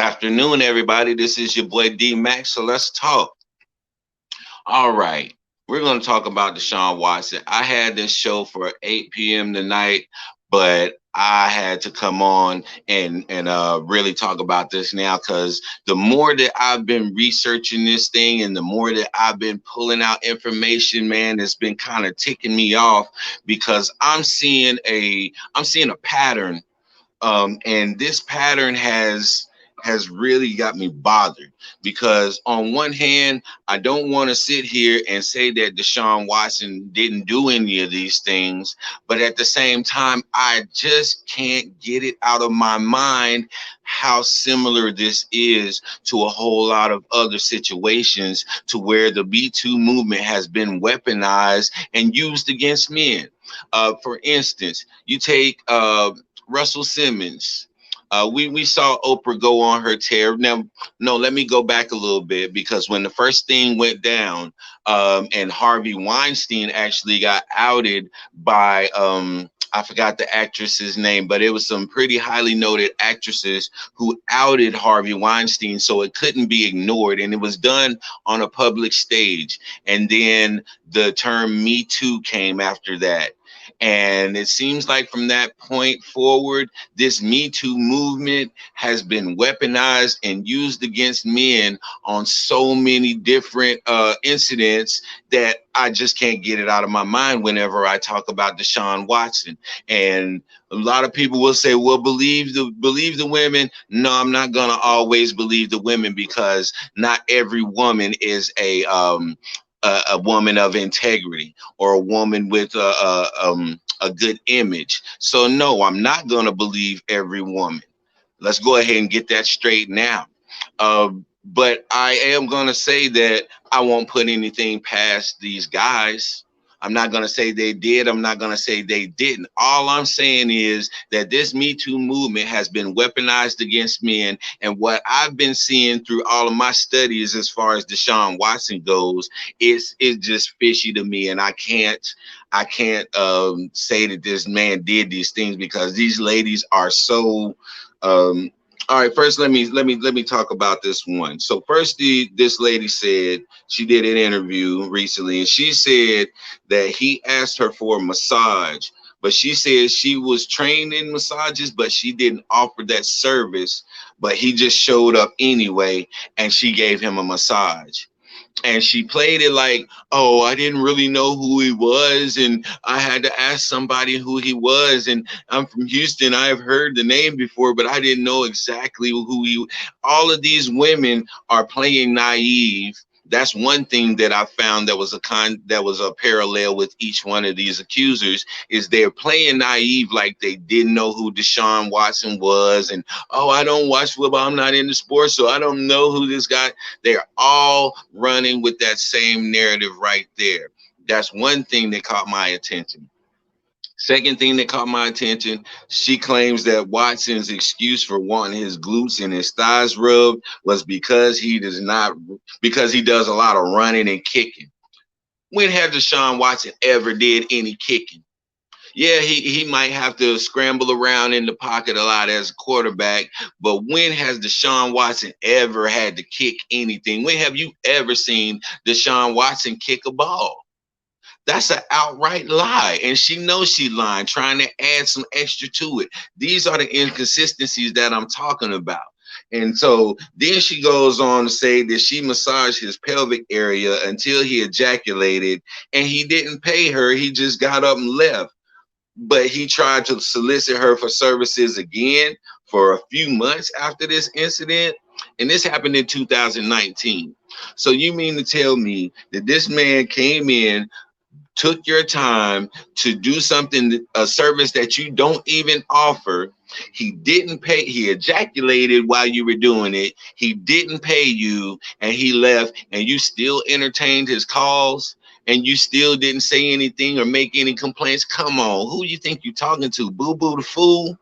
afternoon, everybody. This is your boy D Max. So let's talk. All right. We're going to talk about Deshaun Watson. I had this show for 8 p.m. tonight, but I had to come on and really talk about this now because the more that I've been researching this thing and the more that I've been pulling out information, man, it's been kind of ticking me off because I'm seeing a pattern, and this pattern has really got me bothered because on one hand, I don't want to sit here and say that Deshaun Watson didn't do any of these things, but at the same time, I just can't get it out of my mind how similar this is to a whole lot of other situations to where the Me Too movement has been weaponized and used against men. For instance, you take Russell Simmons. We saw Oprah go on her tear. Now, no, let me go back a little bit because when the first thing went down, and Harvey Weinstein actually got outed by I forgot the actress's name, but it was some pretty highly noted actresses who outed Harvey Weinstein, so it couldn't be ignored, and it was done on a public stage. And then the term Me Too came after that. And it seems like from that point forward, this Me Too movement has been weaponized and used against men on so many different incidents that I just can't get it out of my mind whenever I talk about Deshaun Watson. And a lot of people will say, well, believe the women. No, I'm not gonna always believe the women because not every woman is a woman of integrity or a woman with a good image. So no, I'm not going to believe every woman. Let's go ahead and get that straight now. But I am going to say that I won't put anything past these guys. I'm not going to say they did. I'm not going to say they didn't. All I'm saying is that this Me Too movement has been weaponized against men. And what I've been seeing through all of my studies as far as Deshaun Watson goes, it's just fishy to me. And I can't say that this man did these things because these ladies are so um, all right, first let me talk about this one. So first, this lady said she did an interview recently, and she said that he asked her for a massage, but she said she was trained in massages, but she didn't offer that service. But he just showed up anyway, and she gave him a massage. And she played it like, oh, I didn't really know who he was, and I had to ask somebody who he was, and I'm from Houston. I've heard the name before, but I didn't know exactly who he. All of these women are playing naive. That's one thing that I found that was a parallel with each one of these accusers is they're playing naive like they didn't know who Deshaun Watson was, and oh, I don't watch football, I'm not into sports, so I don't know who this guy. They're all running with that same narrative right there. That's one thing that caught my attention. Second thing that caught my attention, she claims that Watson's excuse for wanting his glutes and his thighs rubbed was because he does a lot of running and kicking. When has Deshaun Watson ever did any kicking? Yeah, he might have to scramble around in the pocket a lot as a quarterback, but when has Deshaun Watson ever had to kick anything? When have you ever seen Deshaun Watson kick a ball? That's an outright lie. And she knows she lying, trying to add some extra to it. These are the inconsistencies that I'm talking about. And so then she goes on to say that she massaged his pelvic area until he ejaculated and he didn't pay her. He just got up and left. But he tried to solicit her for services again for a few months after this incident. And this happened in 2019. So you mean to tell me that this man came in, took your time to do something, a service that you don't even offer. He didn't pay. He ejaculated while you were doing it. He didn't pay you and he left and you still entertained his calls and you still didn't say anything or make any complaints. Come on. Who you think you're talking to? Boo Boo the fool?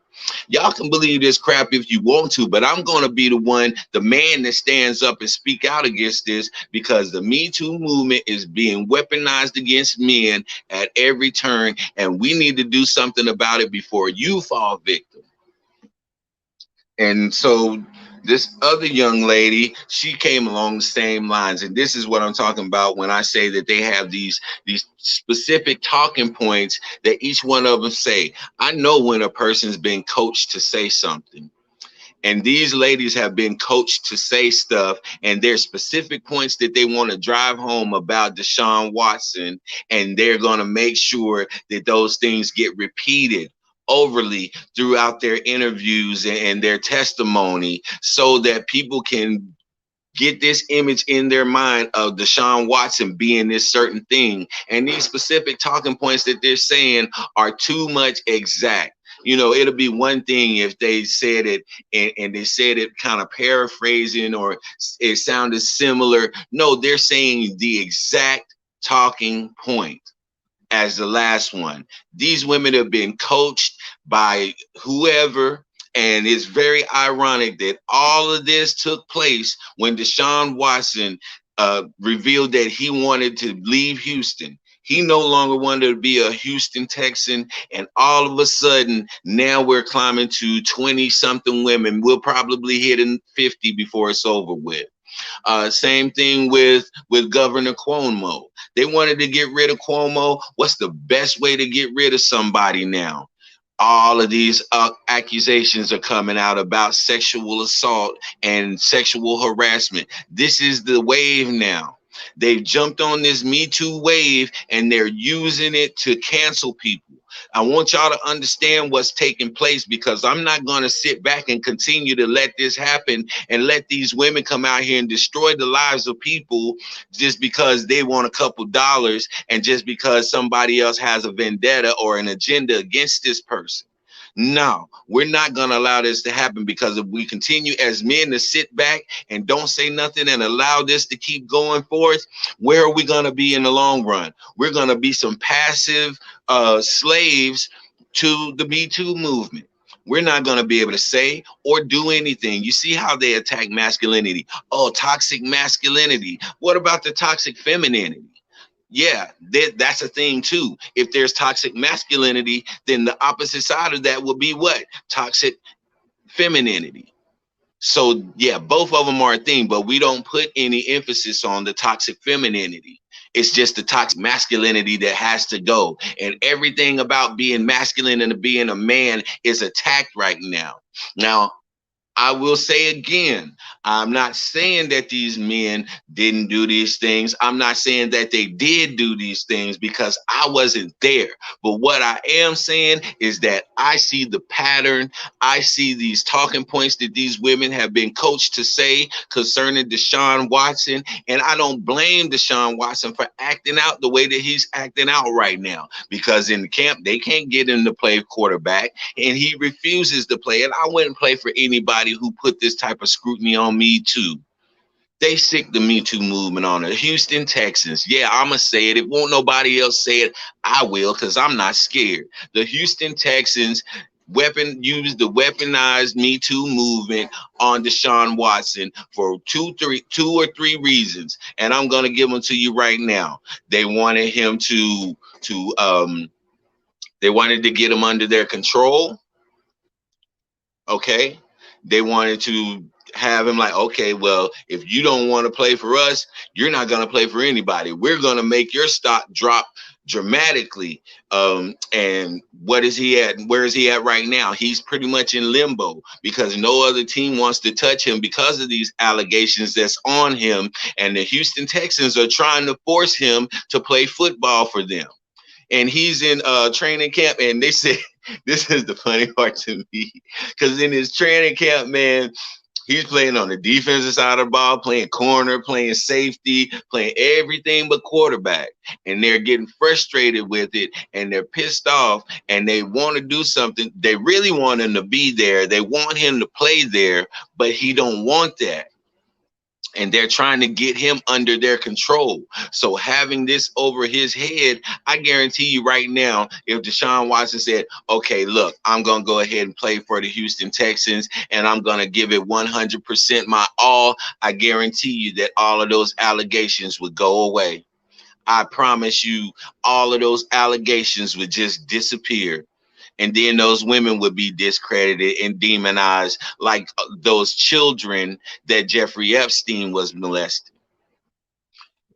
Y'all can believe this crap if you want to, but I'm going to be the man that stands up and speak out against this because the Me Too movement is being weaponized against men at every turn, and we need to do something about it before you fall victim. And so This other young lady, she came along the same lines, and this is what I'm talking about when I say that they have these specific talking points that each one of them say. I know when a person's been coached to say something. And these ladies have been coached to say stuff, and there's specific points that they want to drive home about Deshaun Watson, and they're going to make sure that those things get repeated overly throughout their interviews and their testimony so that people can get this image in their mind of Deshaun Watson being this certain thing. And these specific talking points that they're saying are too much exact. You know, it'll be one thing if they said it and they said it kind of paraphrasing or it sounded similar. No, they're saying the exact talking point as the last one. These women have been coached by whoever, and it's very ironic that all of this took place when Deshaun Watson revealed that he wanted to leave Houston. He no longer wanted to be a Houston Texan, and all of a sudden, now we're climbing to 20 something women. We'll probably hit 50 before it's over with. Same thing with Governor Cuomo. They wanted to get rid of Cuomo. What's the best way to get rid of somebody now? All of these accusations are coming out about sexual assault and sexual harassment. This is the wave now. They've jumped on this Me Too wave and they're using it to cancel people. I want y'all to understand what's taking place, because I'm not going to sit back and continue to let this happen and let these women come out here and destroy the lives of people just because they want a couple dollars and just because somebody else has a vendetta or an agenda against this person. No, we're not going to allow this to happen, because if we continue as men to sit back and don't say nothing and allow this to keep going forth, where are we going to be in the long run? We're going to be some passive slaves to the Me Too movement. We're not going to be able to say or do anything. You see how they attack masculinity. Oh, toxic masculinity. What about the toxic femininity? Yeah, that's a thing too. If there's toxic masculinity, then the opposite side of that will be what? Toxic femininity. So yeah, both of them are a thing, but we don't put any emphasis on the toxic femininity. It's just the toxic masculinity that has to go. And everything about being masculine and being a man is attacked right now. Now, I will say again, I'm not saying that these men didn't do these things. I'm not saying that they did do these things, because I wasn't there. But what I am saying is that I see the pattern. I see these talking points that these women have been coached to say concerning Deshaun Watson. And I don't blame Deshaun Watson for acting out the way that he's acting out right now, because in the camp, they can't get him to play quarterback, and he refuses to play. And I wouldn't play for anybody who put this type of scrutiny on me too. They sick the Me Too movement on the Houston Texans. Yeah, I'ma say it. If won't nobody else say it, I will, because I'm not scared. The Houston Texans used the weaponized Me Too movement on Deshaun Watson for two or three reasons, and I'm gonna give them to you right now. They wanted him to they wanted to get him under their control. Okay, they wanted to have him like, okay, well, if you don't want to play for us, you're not going to play for anybody. We're going to make your stock drop dramatically. And what is he at? Where is he at right now? He's pretty much in limbo, because no other team wants to touch him because of these allegations that's on him. And the Houston Texans are trying to force him to play football for them. And he's in training camp, and they said, this is the funny part to me, because in his training camp, man, he's playing on the defensive side of the ball, playing corner, playing safety, playing everything but quarterback. And they're getting frustrated with it, and they're pissed off, and they want to do something. They really want him to be there. They want him to play there, but he don't want that. And they're trying to get him under their control. So having this over his head, I guarantee you right now, if Deshaun Watson said, okay, look, I'm going to go ahead and play for the Houston Texans, and I'm going to give it 100% my all, I guarantee you that all of those allegations would go away. I promise you, all of those allegations would just disappear. And then those women would be discredited and demonized like those children that Jeffrey Epstein was molesting.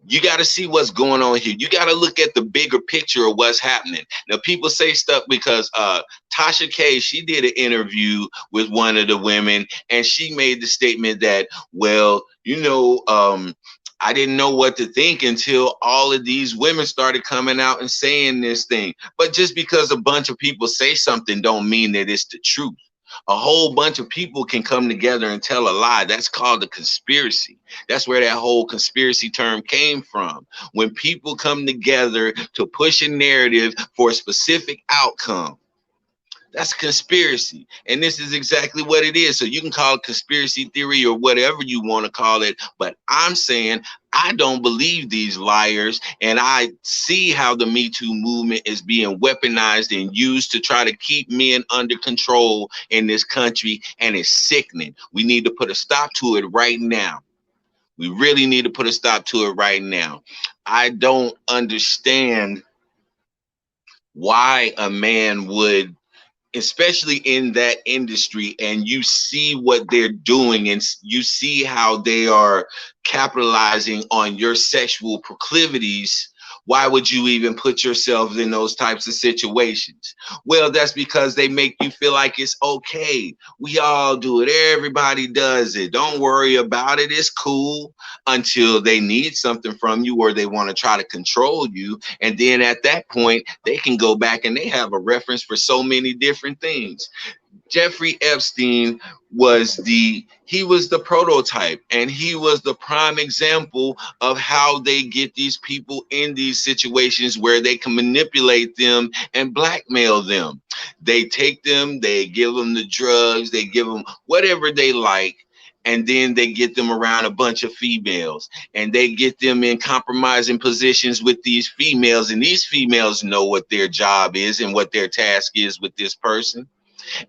You got to see what's going on here. You got to look at the bigger picture of what's happening. Now, people say stuff because Tasha K, she did an interview with one of the women, and she made the statement that, well, I didn't know what to think until all of these women started coming out and saying this thing. But just because a bunch of people say something don't mean that it's the truth. A whole bunch of people can come together and tell a lie. That's called a conspiracy. That's where that whole conspiracy term came from. When people come together to push a narrative for a specific outcome, that's a conspiracy. And this is exactly what it is. So you can call it conspiracy theory or whatever you want to call it. But I'm saying I don't believe these liars. And I see how the Me Too movement is being weaponized and used to try to keep men under control in this country. And it's sickening. We need to put a stop to it right now. We really need to put a stop to it right now. I don't understand why a man would, especially in that industry, and you see what they're doing and you see how they are capitalizing on your sexual proclivities. Why would you even put yourself in those types of situations? Well, that's because they make you feel like it's okay. We all do it. Everybody does it. Don't worry about it. It's cool, until they need something from you or they want to try to control you. And then at that point, they can go back and they have a reference for so many different things. Jeffrey Epstein was the prototype, and he was the prime example of how they get these people in these situations where they can manipulate them and blackmail them. They take them, they give them the drugs, they give them whatever they like, and then they get them around a bunch of females, and they get them in compromising positions with these females, and these females know what their job is and what their task is with this person.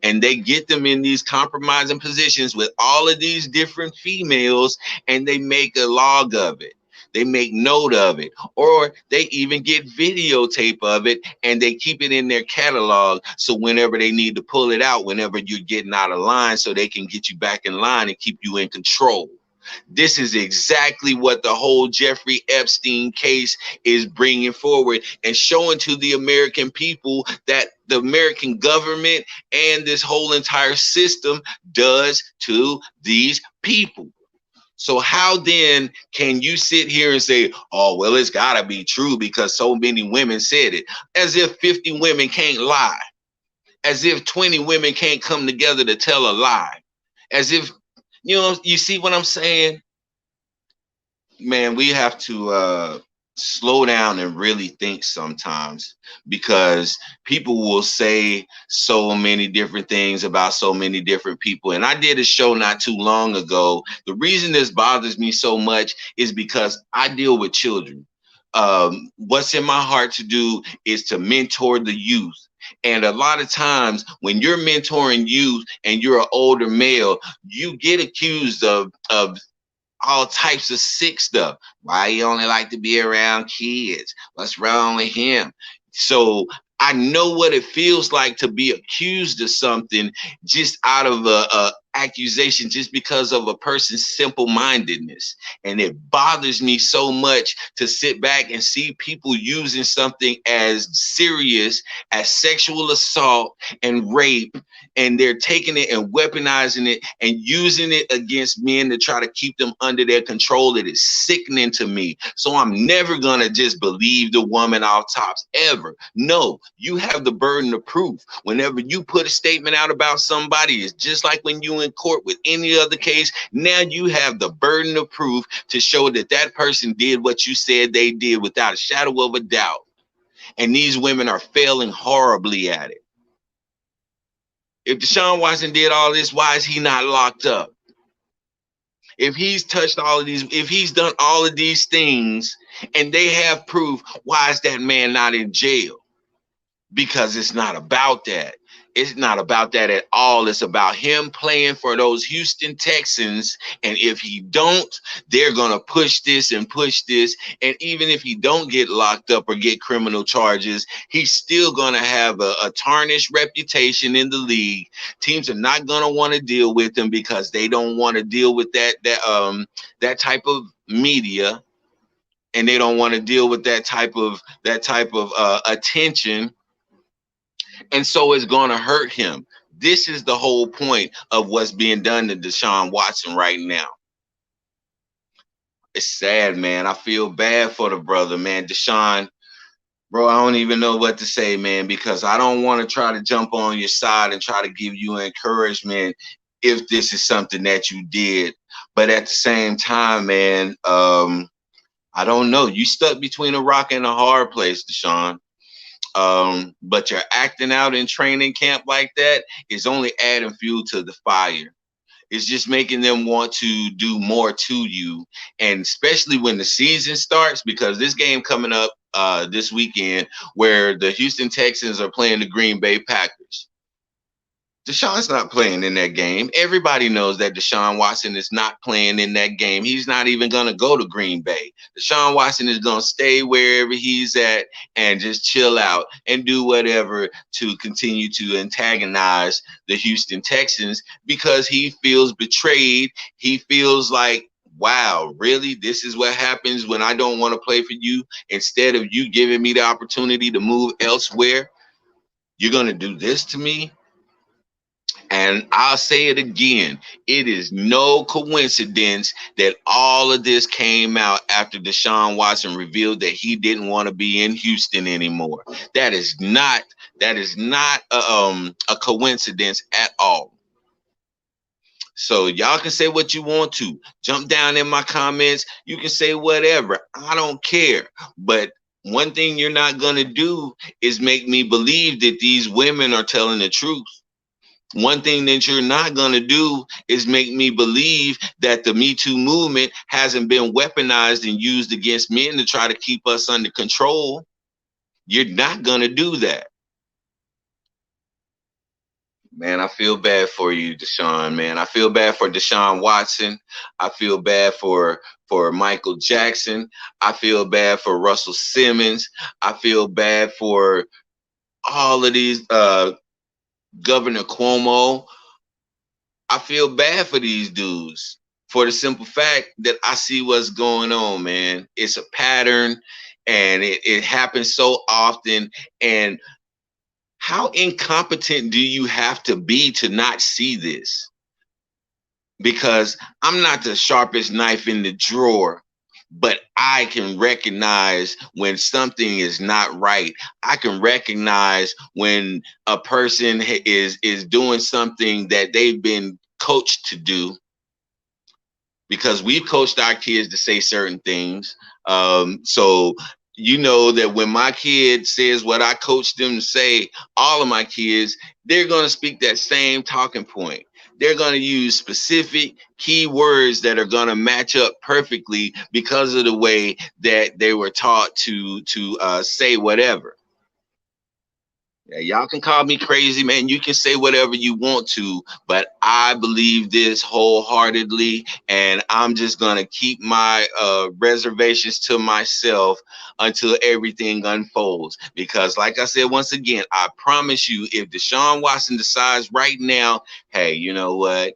And they get them in these compromising positions with all of these different females, and they make a log of it. They make note of it, or they even get videotape of it, and they keep it in their catalog. So whenever they need to pull it out, whenever you're getting out of line, so they can get you back in line and keep you in control. This is exactly what the whole Jeffrey Epstein case is bringing forward and showing to the American people that the American government and this whole entire system does to these people. So how then can you sit here and say, oh, well, it's got to be true because so many women said it? As if 50 women can't lie. As if 20 women can't come together to tell a lie. As if, you see what I'm saying? Man, we have to slow down and really think sometimes, because people will say so many different things about so many different people. And I did a show not too long ago. The reason this bothers me so much is because I deal with children. What's in my heart to do is to mentor the youth. And a lot of times when you're mentoring youth and you're an older male, you get accused of all types of sick stuff. Why you only like to be around kids? What's wrong with him? So I know what it feels like to be accused of something just out of a accusation, just because of a person's simple-mindedness. And it bothers me so much to sit back and see people using something as serious as sexual assault and rape, and they're taking it and weaponizing it and using it against men to try to keep them under their control. It is sickening to me. So I'm never gonna just believe the woman off tops, ever. No, you have the burden of proof. Whenever you put a statement out about somebody, it's just like when you in court with any other case. Now you have the burden of proof to show that that person did what you said they did without a shadow of a doubt. And these women are failing horribly at it. If Deshaun Watson did all this, why is he not locked up? If he's touched all of these, if he's done all of these things and they have proof, why is that man not in jail? Because it's not about that. It's not about that at all. It's about him playing for those Houston Texans. And if he don't, they're going to push this and push this. And even if he don't get locked up or get criminal charges, he's still going to have a tarnished reputation in the league. Teams are not going to want to deal with him because they don't want to deal with that type of media, and they don't want to deal with that type of attention, and so it's going to hurt him. This is the whole point of what's being done to Deshaun Watson right now. It's sad, man. I feel bad for the brother, man. Deshaun, bro, I don't even know what to say, man, because I don't want to try to jump on your side and try to give you encouragement if this is something that you did. But at the same time, man, I don't know. You stuck between a rock and a hard place, Deshaun. But you're acting out in training camp like that is only adding fuel to the fire. It's just making them want to do more to you. And especially when the season starts, because this game coming up this weekend where the Houston Texans are playing the Green Bay Packers. Deshaun's not playing in that game. Everybody knows that Deshaun Watson is not playing in that game. He's not even going to go to Green Bay. Deshaun Watson is going to stay wherever he's at and just chill out and do whatever to continue to antagonize the Houston Texans because he feels betrayed. He feels like, wow, really? This is what happens when I don't want to play for you. Instead of you giving me the opportunity to move elsewhere, you're going to do this to me? And I'll say it again. It is no coincidence that all of this came out after Deshaun Watson revealed that he didn't want to be in Houston anymore. That is not a coincidence at all. So y'all can say what you want to. Jump down in my comments. You can say whatever. I don't care. But one thing you're not going to do is make me believe that these women are telling the truth. One thing that you're not going to do is make me believe that the Me Too movement hasn't been weaponized and used against men to try to keep us under control. You're not going to do that. Man, I feel bad for you, Deshaun, man. I feel bad for Deshaun Watson. I feel bad for Michael Jackson. I feel bad for Russell Simmons. I feel bad for all of these Governor Cuomo. I feel bad for these dudes for the simple fact that I see what's going on, man. It's a pattern and it happens so often. And how incompetent do you have to be to not see this? Because I'm not the sharpest knife in the drawer, but I can recognize when something is not right. I can recognize when a person is doing something that they've been coached to do, because we've coached our kids to say certain things. So you know that when my kid says what I coached them to say, all of my kids, they're going to speak that same talking point. They're going to use specific key words that are going to match up perfectly because of the way that they were taught to say whatever. Yeah, y'all can call me crazy, man. You can say whatever you want to, but I believe this wholeheartedly, and I'm just gonna keep my reservations to myself until everything unfolds. Because, like I said, once again, I promise you, if Deshaun Watson decides right now, hey, you know what?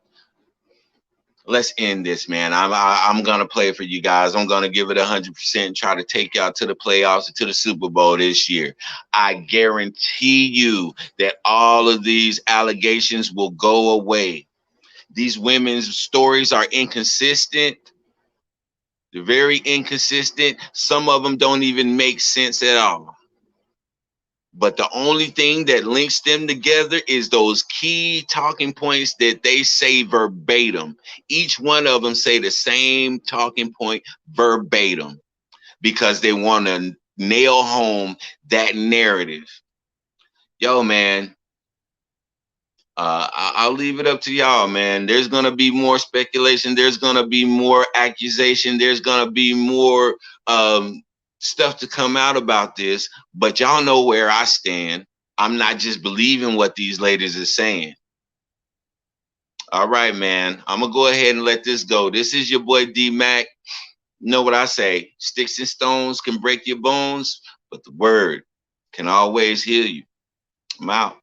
Let's end this, man. I'm gonna play for you guys. I'm gonna give it 100%. Try to take y'all to the playoffs and to the Super Bowl this year. I guarantee you that all of these allegations will go away. These women's stories are inconsistent. They're very inconsistent. Some of them don't even make sense at all. But the only thing that links them together is those key talking points that they say verbatim. Each one of them say the same talking point verbatim because they want to nail home that narrative. Yo, man, I'll leave it up to y'all, man. There's going to be more speculation. There's going to be more accusation. There's going to be more stuff to come out about this. But y'all know where I stand. I'm not just believing what these ladies are saying. All right, man. I'm gonna go ahead and let this go. This is your boy D Mac. You know what I say? Sticks and stones can break your bones, but the word can always heal you. I'm out.